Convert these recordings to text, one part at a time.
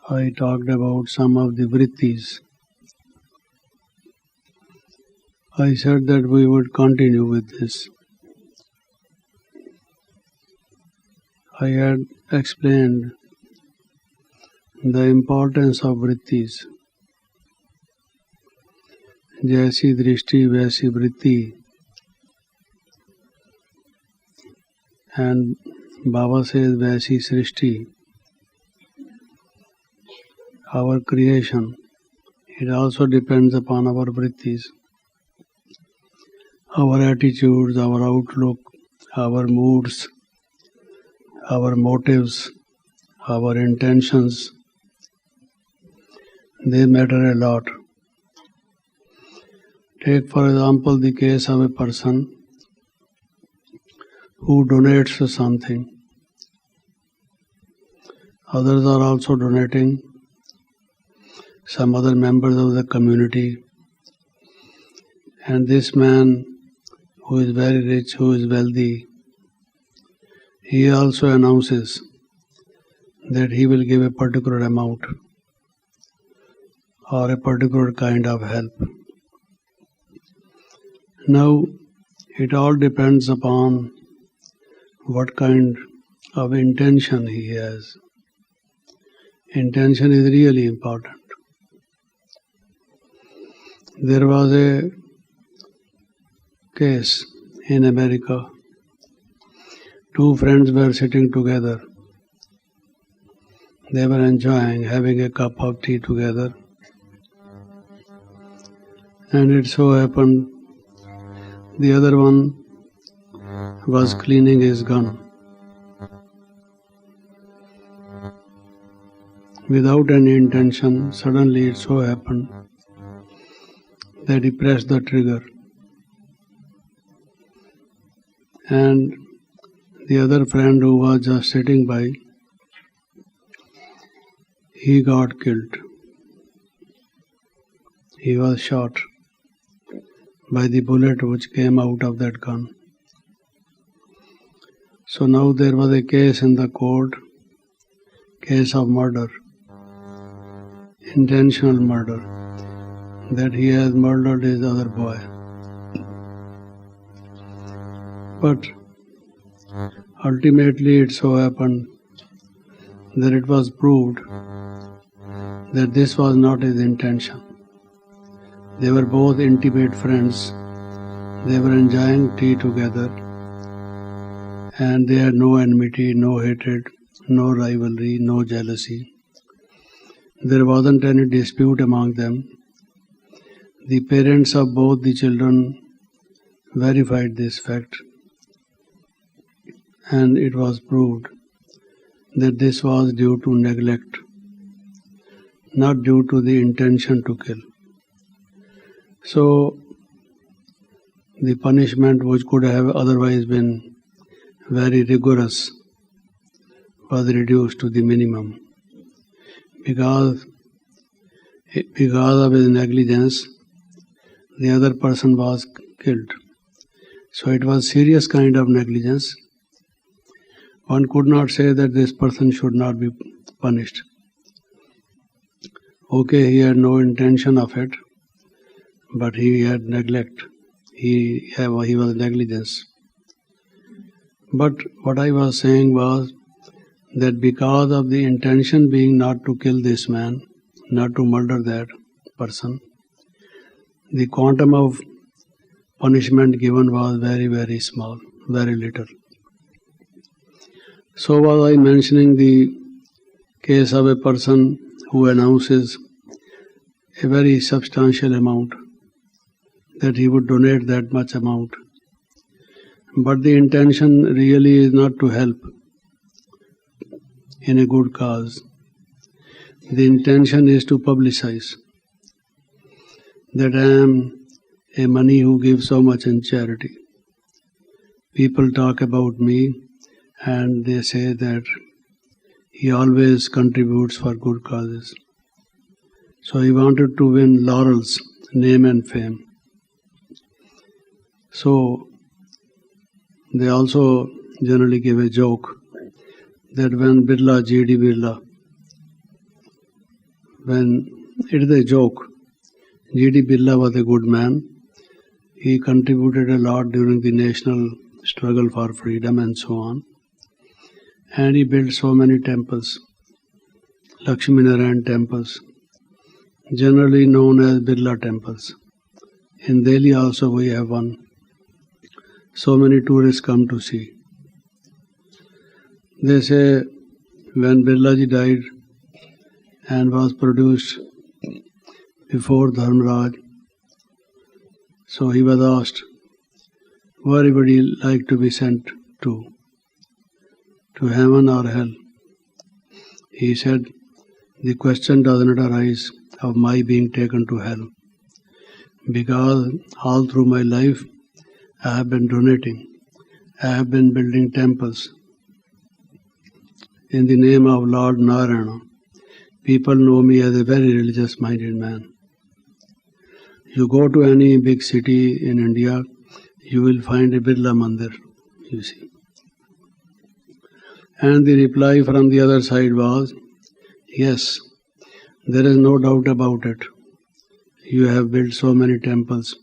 I talked about some of the vrittis. I said that we would continue with this. I had explained the importance of vrittis. जैसी दृष्टि वैसी वृत्ति, and Baba says वैसी सृष्टि. Our creation, it also depends upon our vrittis, our attitudes, our outlook, our moods, our motives, our intentions. They matter a lot. Take for example the case of a person who donates something. Others are also donating, some other members of the community. And this man who is very rich, who is wealthy, he also announces that he will give a particular amount or a particular kind of help. Now, it all depends upon what kind of intention he has. Intention is really important. There was a case in America. Two friends were sitting together. They were enjoying having a cup of tea together. And it so happened the other one was cleaning his gun. Without any intention, suddenly it so happened that he pressed the trigger. And the other friend who was just sitting by, he got killed. He was shot by the bullet which came out of that gun. So now there was a case in the court, case of murder, intentional murder, that he has murdered his other boy. But ultimately it so happened that it was proved that this was not his intention. They were both intimate friends. They were enjoying tea together, and they had no enmity, no hatred, no rivalry, no jealousy. There wasn't any dispute among them. The parents of both the children verified this fact, and it was proved that this was due to neglect, not due to the intention to kill. So, the punishment which could have otherwise been very rigorous was reduced to the minimum. Because of his negligence, the other person was killed. So it was serious kind of negligence. One could not say that this person should not be punished. Okay, he had no intention of it, but he had neglect. He was negligence. But what I was saying was that because of the intention being not to kill this man, not to murder that person, the quantum of punishment given was very, very small, very little. So was I mentioning the case of a person who announces a very substantial amount, that he would donate that much amount. But the intention really is not to help in a good cause. The intention is to publicize that I am a money who gives so much in charity. People talk about me and they say that he always contributes for good causes. So he wanted to win laurels, name and fame. So they also generally give a joke that when Birla, G.D. Birla, when it is a joke. G.D. Birla was a good man. He contributed a lot during the national struggle for freedom and so on. And he built so many temples, Lakshmi Narayan temples, generally known as Birla temples. In Delhi also we have one. So many tourists come to see. They say when Birlaji died and was produced before Dharmaraj, so he was asked, where would he like to be sent to heaven or hell? He said, the question does not arise of my being taken to hell, because all through my life I have been donating, I have been building temples in the name of Lord Narayana. People know me as a very religious-minded man. You go to any big city in India, you will find a Birla Mandir, you see. And the reply from the other side was, yes, there is no doubt about it. You have built so many temples.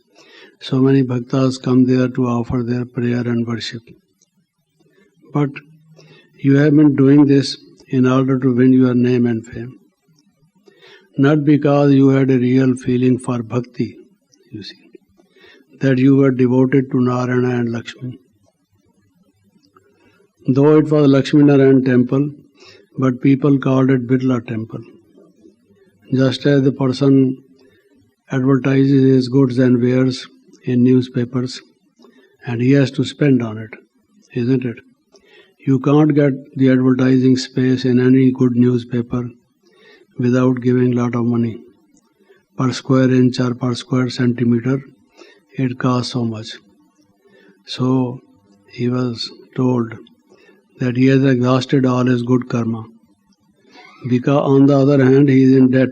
So many bhaktas come there to offer their prayer and worship. But you have been doing this in order to win your name and fame. Not because you had a real feeling for bhakti, you see, that you were devoted to Narayana and Lakshmi. Though it was Lakshmi Narayan temple, but people called it Birla temple. Just as the person advertises his goods and wares in newspapers, and he has to spend on it, isn't it? You can't get the advertising space in any good newspaper without giving lot of money. Per square inch or per square centimeter, it costs so much. So he was told that he has exhausted all his good karma. Because on the other hand, he is in debt.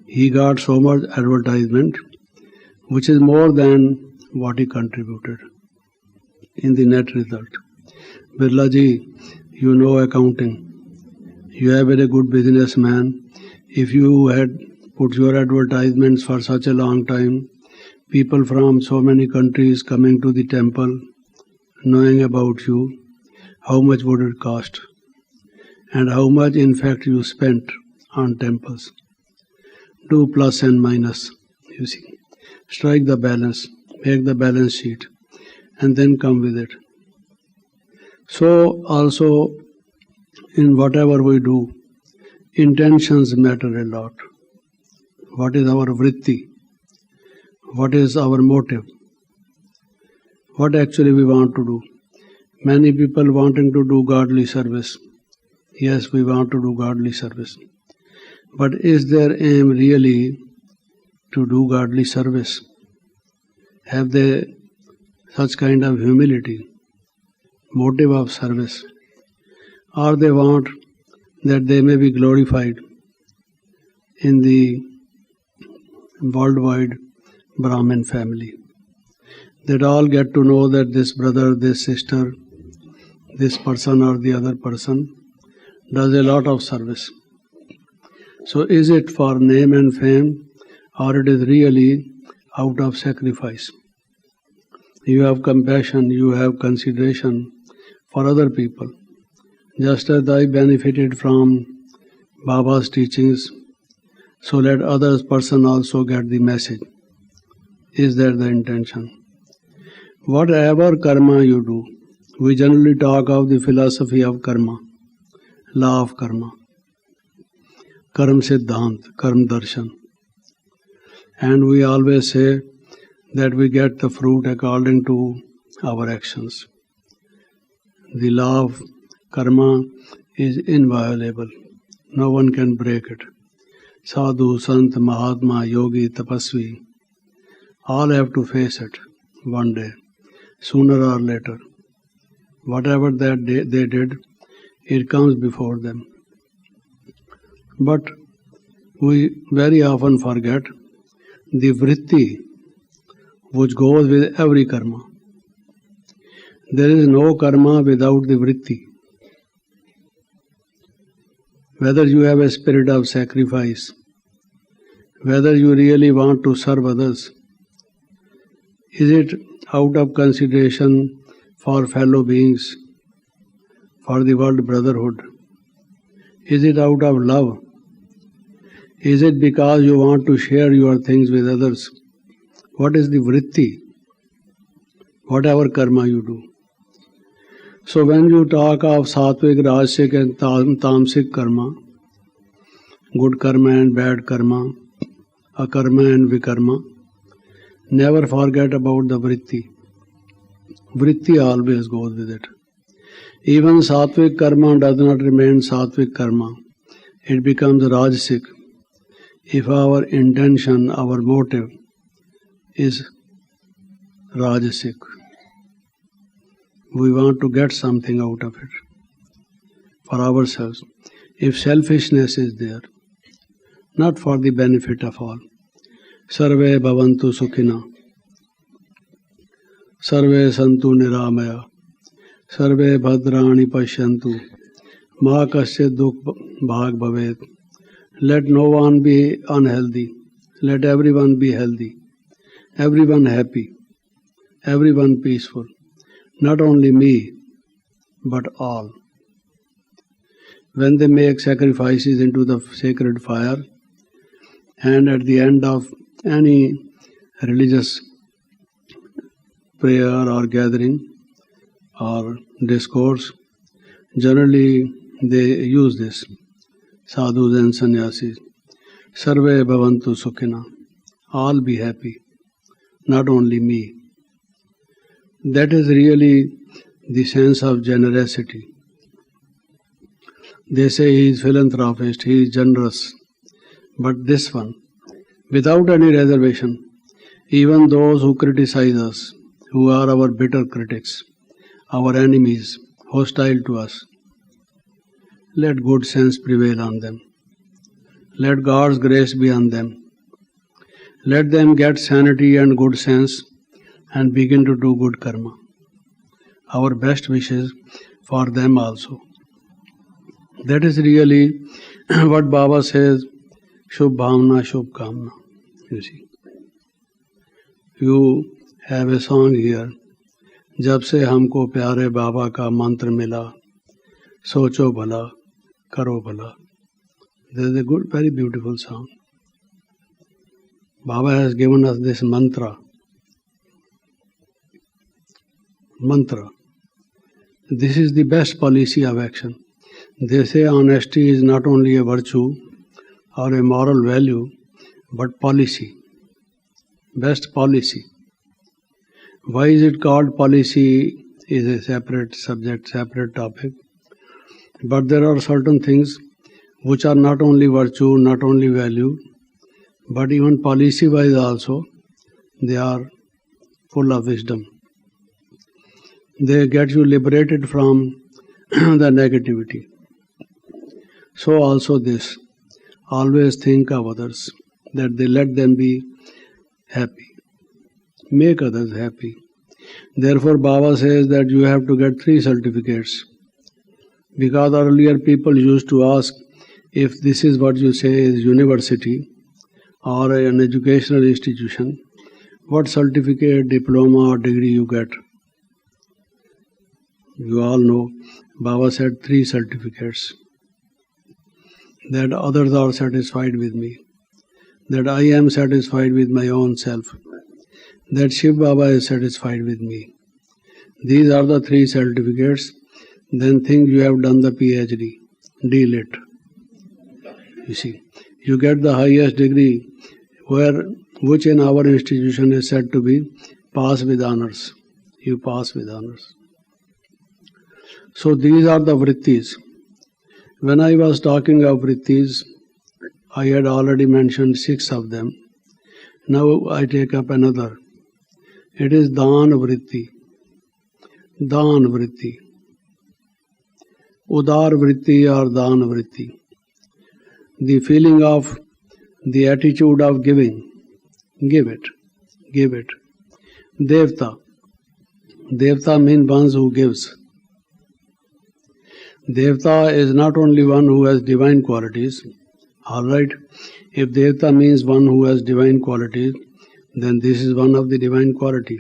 He got so much advertisement, which is more than what he contributed in the net result. Birlaji, you know accounting. You have been a good businessman. If you had put your advertisements for such a long time, people from so many countries coming to the temple, knowing about you, how much would it cost? And how much in fact you spent on temples? Do plus and minus, you see. Strike the balance, make the balance sheet, and then come with it. So also, in whatever we do, intentions matter a lot. What is our vritti? What is our motive? What actually we want to do? Many people wanting to do godly service. Yes, we want to do godly service. But is their aim really to do godly service? Have they such kind of humility, motive of service? Or they want that they may be glorified in the worldwide Brahmin family? That all get to know that this brother, this sister, this person or the other person does a lot of service. So is it for name and fame, or it is really out of sacrifice? You have compassion, you have consideration for other people. Just as I benefited from Baba's teachings, so let others person also get the message. Is that the intention? Whatever karma you do, we generally talk of the philosophy of karma, law of karma, karma siddhant, karma darshan. And we always say that we get the fruit according to our actions. The law of karma is inviolable. No one can break it. Sadhu, Sant, Mahatma, Yogi, Tapasvi, all have to face it one day, sooner or later. Whatever that they did, it comes before them. But we very often forget the vritti which goes with every karma. There is no karma without the vritti. whether you have a spirit of sacrifice, whether you really want to serve others. Is it out of consideration for fellow beings, for the world brotherhood? Is it out of love? Is it because you want to share your things with others? What is the vritti? Whatever karma you do. So when you talk of sattvic, rajasic and tamasic karma, good karma and bad karma, akarma and vikarma, never forget about the vritti. Vritti always goes with it. Even sattvic karma does not remain sattvic karma. It becomes rajasic if our intention, our motive is rajasic. We want to get something out of it for ourselves. If selfishness is there, not for the benefit of all. Sarve bhavantu sukhina, sarve santu niramaya, sarve bhadrani pashyantu, ma kasya dukh bhag bhavet. Let no one be unhealthy. Let everyone be healthy. Everyone happy. Everyone peaceful. Not only me, but all. When they make sacrifices into the sacred fire, and at the end of any religious prayer or gathering or discourse, generally they use this. Sadhus and sannyasis. Sarve bhavantu sukhina. All be happy. Not only me. That is really the sense of generosity. They say he is philanthropist, he is generous. But this one, without any reservation, even those who criticize us, who are our bitter critics, our enemies, hostile to us, let good sense prevail on them. Let God's grace be on them. Let them get sanity and good sense and begin to do good karma. Our best wishes for them also. That is really what Baba says, Shubh Bhavna, Shubh Kamna. You see. You have a song here. जब से हमको प्यारे बाबा का मंत्र मिला, सोचो भला, करो भला. This is a good, very beautiful song. Baba has given us this mantra. Mantra. This is the best policy of action. They say honesty is not only a virtue or a moral value, but policy. Best policy. Why is it called policy is a separate subject, separate topic. But there are certain things which are not only virtue, not only value, but even policy-wise also, they are full of wisdom. They get you liberated from the negativity. So also this, always think of others, that they let them be happy. Make others happy. Therefore Baba says that you have to get 3 certificates. Because earlier people used to ask if this is what you say is university or an educational institution, what certificate, diploma or degree you get. You all know, Baba said 3 certificates. That others are satisfied with me. That I am satisfied with my own self. That Shiv Baba is satisfied with me. These are the 3 certificates. Then think you have done the PhD. Deal it. You see, you get the highest degree, which in our institution is said to be pass with honors. You pass with honors. So these are the vrittis. When I was talking of vrittis, I had already mentioned 6 of them. Now I take up another. It is Dan vritti. Dan vritti. Udar vritti or Dan vritti. The feeling of the attitude of giving. Give it. Give it. Devta. Devta means ones who gives. Devta is not only one who has divine qualities. Alright, if Devta means one who has divine qualities, then this is one of the divine quality,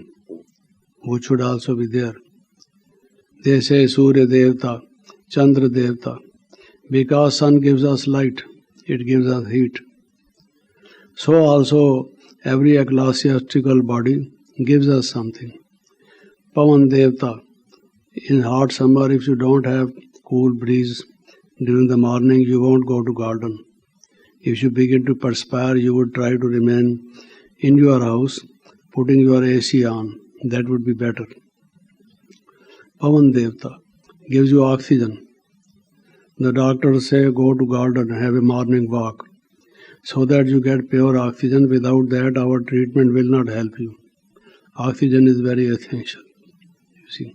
which should also be there. They say Surya Devta, Chandra Devta, because sun gives us light, it gives us heat. So also every ecclesiastical body gives us something. Pavan Devta, in hot summer, if you don't have cool breeze during the morning, you won't go to garden. If you begin to perspire, you would try to remain in your house, putting your AC on. That would be better. Pavan Devta gives you oxygen. The doctors say go to garden, have a morning walk, so that you get pure oxygen. Without that, our treatment will not help you. Oxygen is very essential. You see.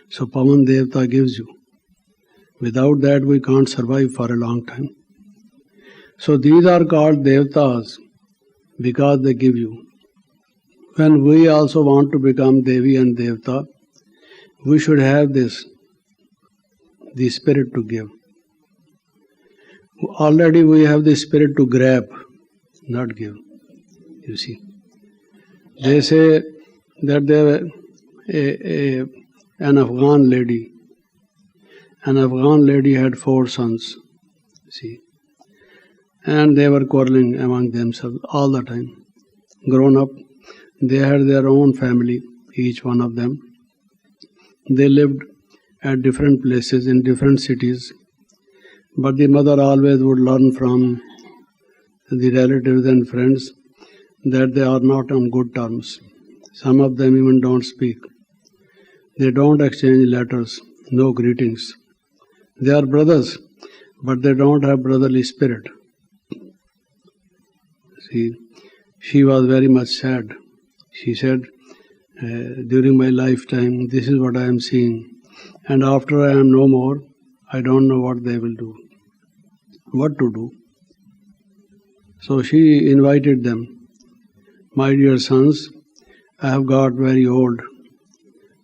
So Pavan Devta gives you. Without that, we can't survive for a long time. So these are called Devtas because they give you. When we also want to become Devi and Devta, we should have this, the spirit to give. Already we have the spirit to grab, not give. You see. They say that an Afghan lady had 4 sons, see, and they were quarreling among themselves all the time. Grown up, they had their own family, each one of them. They lived at different places in different cities, but the mother always would learn from the relatives and friends that they are not on good terms. Some of them even don't speak. They don't exchange letters, no greetings. They are brothers, but they don't have brotherly spirit. See, she was very much sad. She said, during my lifetime, this is what I am seeing. And after I am no more, I don't know what they will do. What to do? So she invited them. My dear sons, I have got very old.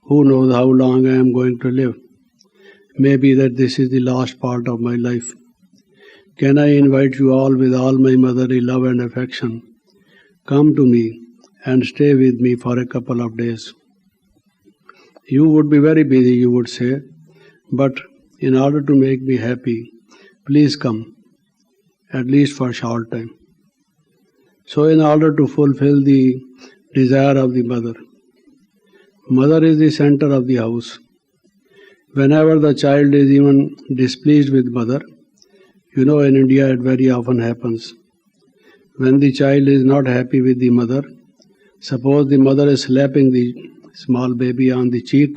Who knows how long I am going to live? Maybe that this is the last part of my life. Can I invite you all with all my motherly love and affection? Come to me and stay with me for a couple of days. You would be very busy, you would say, but in order to make me happy, please come, at least for a short time. So in order to fulfill the desire of the mother, mother is the center of the house. Whenever the child is even displeased with mother, you know in India it very often happens. When the child is not happy with the mother, suppose the mother is slapping the small baby on the cheek,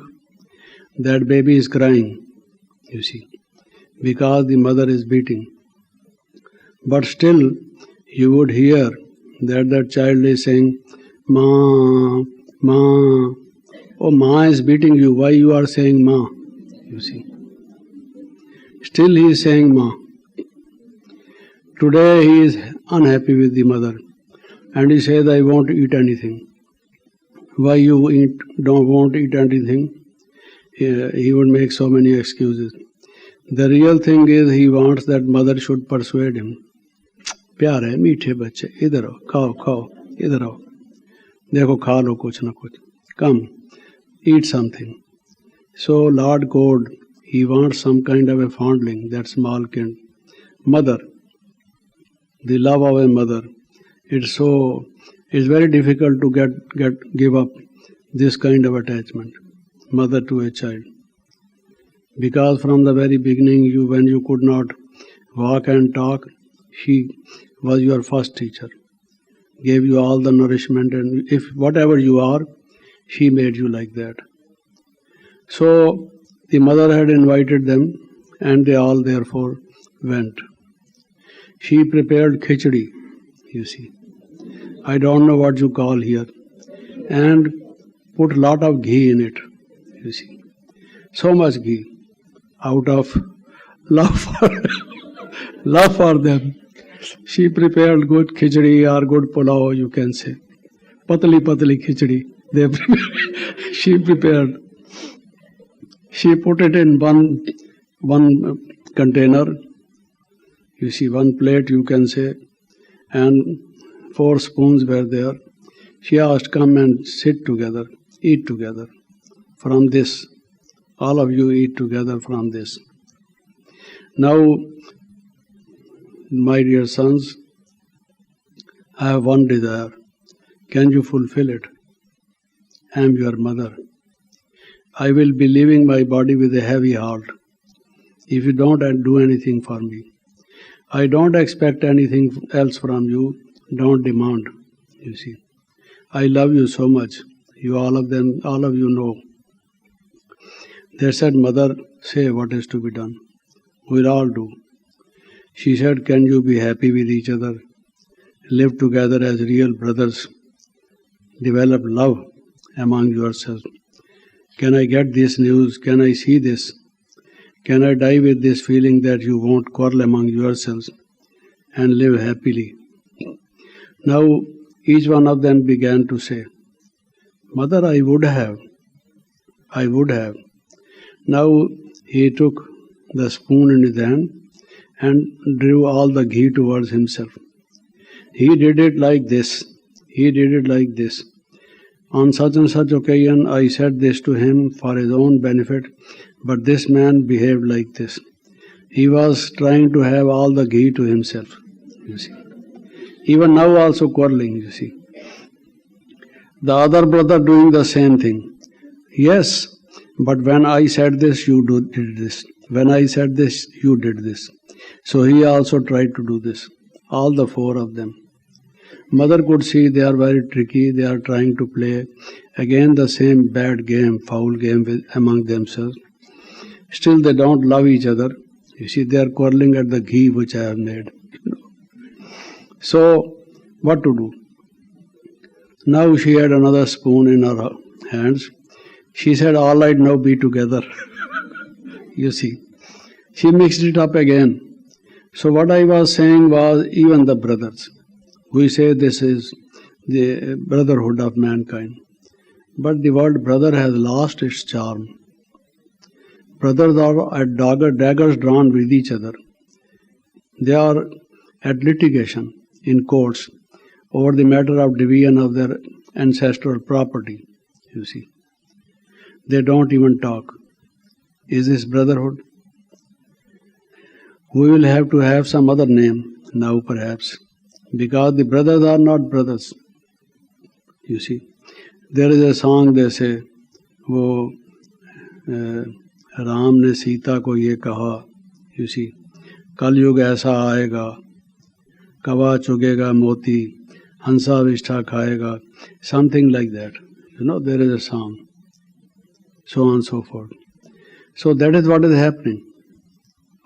that baby is crying, you see, because the mother is beating. But still, you would hear that child is saying, Ma, Ma. Oh, Ma is beating you. Why you are saying Ma? You see. Still he is saying Ma. Today he is unhappy with the mother and he says, I won't eat anything. Why you won't eat anything? He would make so many excuses. The real thing is he wants that mother should persuade him. प्यार है मीठे बच्चे इधर आओ खाओ खाओ इधर आओ देखो खा लो कुछ ना कुछ come eat something. So Lord God, he wants some kind of a fondling, that small kid. Mother, the love of a mother, it's very difficult to give up this kind of attachment, mother to a child, because from the very beginning, when you could not walk and talk, she was your first teacher, gave you all the nourishment, and if whatever you are, she made you like that. So the mother had invited them, and they all therefore went. She prepared khichdi, you see. I don't know what you call here, and put lot of ghee in it, you see. So much ghee, out of love for them. She prepared good khichdi or good pulao, you can say. Patli khichdi. She prepared. She put it in one container, you see, one plate you can say, and 4 spoons were there. She asked, come and sit together, eat together from this. All of you eat together from this. Now, my dear sons, I have one desire. Can you fulfill it? I am your mother. I will be leaving my body with a heavy heart if you don't do anything for me. I don't expect anything else from you. Don't demand, you see. I love you so much. You all of you know. They said, Mother, say what is to be done. We'll all do. She said, can you be happy with each other? Live together as real brothers. Develop love among yourselves. Can I get this news? Can I see this? Can I die with this feeling that you won't quarrel among yourselves and live happily? Now, each one of them began to say, Mother, I would have. Now, he took the spoon in his hand and drew all the ghee towards himself. He did it like this. On such and such occasion, I said this to him for his own benefit, but this man behaved like this. He was trying to have all the ghee to himself, you see. Even now also quarreling, you see. The other brother doing the same thing. Yes, but when I said this, you did this. When I said this, you did this. So he also tried to do this. All the 4 of them. Mother could see they are very tricky. They are trying to play again the same bad game, foul game among themselves. Still they don't love each other. You see, they are quarreling at the ghee which I have made. So, what to do? Now she had another spoon in her hands. She said, all right, now be together. You see, she mixed it up again. So what I was saying was, even the brothers, we say this is the brotherhood of mankind. But the word brother has lost its charm. Brothers are at daggers drawn with each other. They are at litigation in courts over the matter of division of their ancestral property, you see. They don't even talk. Is this brotherhood? We will have to have some other name now perhaps, because the brothers are not brothers. You see, there is a song they say, वो राम ने सीता को ये कहा, you see, कलयुग ऐसा आएगा, कवा चुगेगा मोती, हंसा विष्ठा खाएगा, something like that. You know, there is a song, so on and so forth. So that is what is happening.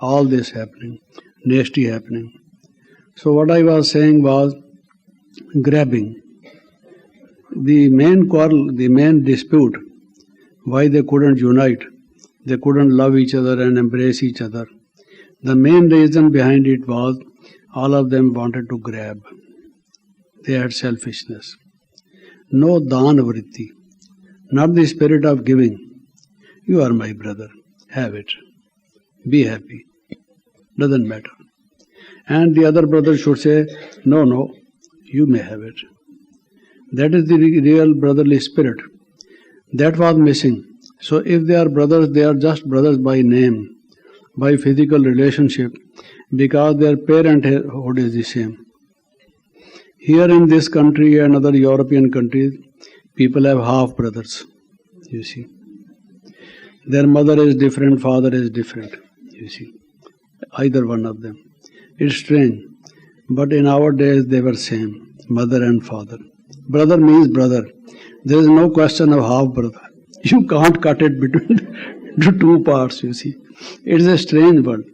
All this happening, nasty happening. So what I was saying was grabbing. The main quarrel, the main dispute, why they couldn't unite, they couldn't love each other and embrace each other. The main reason behind it was all of them wanted to grab. They had selfishness. No dana vritti, not the spirit of giving. You are my brother, have it. Be happy. Doesn't matter. And the other brother should say, no, you may have it. That is the real brotherly spirit. That was missing. So if they are brothers, they are just brothers by name, by physical relationship, because their parenthood is the same. Here in this country and other European countries, people have half brothers, you see. Their mother is different, father is different, you see. Either one of them. It's strange. But in our days, they were same, mother and father. Brother means brother. There is no question of half brother. You can't cut it between two parts, you see. It's a strange word.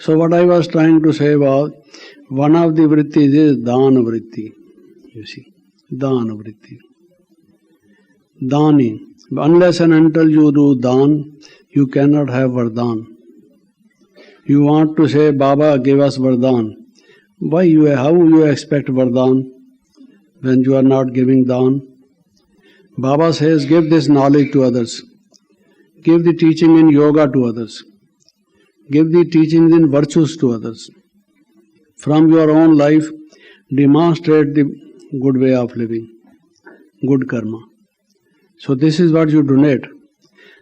So what I was trying to say was, one of the vrittis is dana vritti, you see. Dana vritti. Dani. Unless and until you do dan, you cannot have vardhan. You want to say, Baba, give us vardhan. How you expect vardhan when you are not giving dan? Baba says, give this knowledge to others. Give the teaching in yoga to others. Give the teachings in virtues to others. From your own life, demonstrate the good way of living, good karma. So this is what you donate.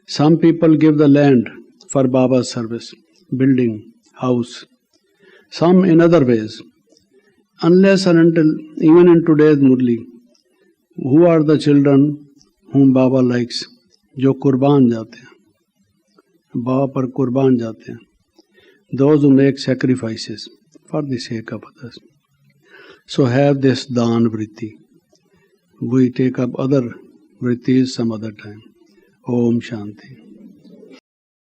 Some people give the land for Baba's service, building, house. Some in other ways. Unless and until, even in today's Murli, who are the children whom Baba likes? जो कुर्बान जाते हैं, बाबा पर कुर्बान जाते हैं. Those who make sacrifices for the sake of others. So have this dan vritti. We take up other vrittis some other time. Om Shanti.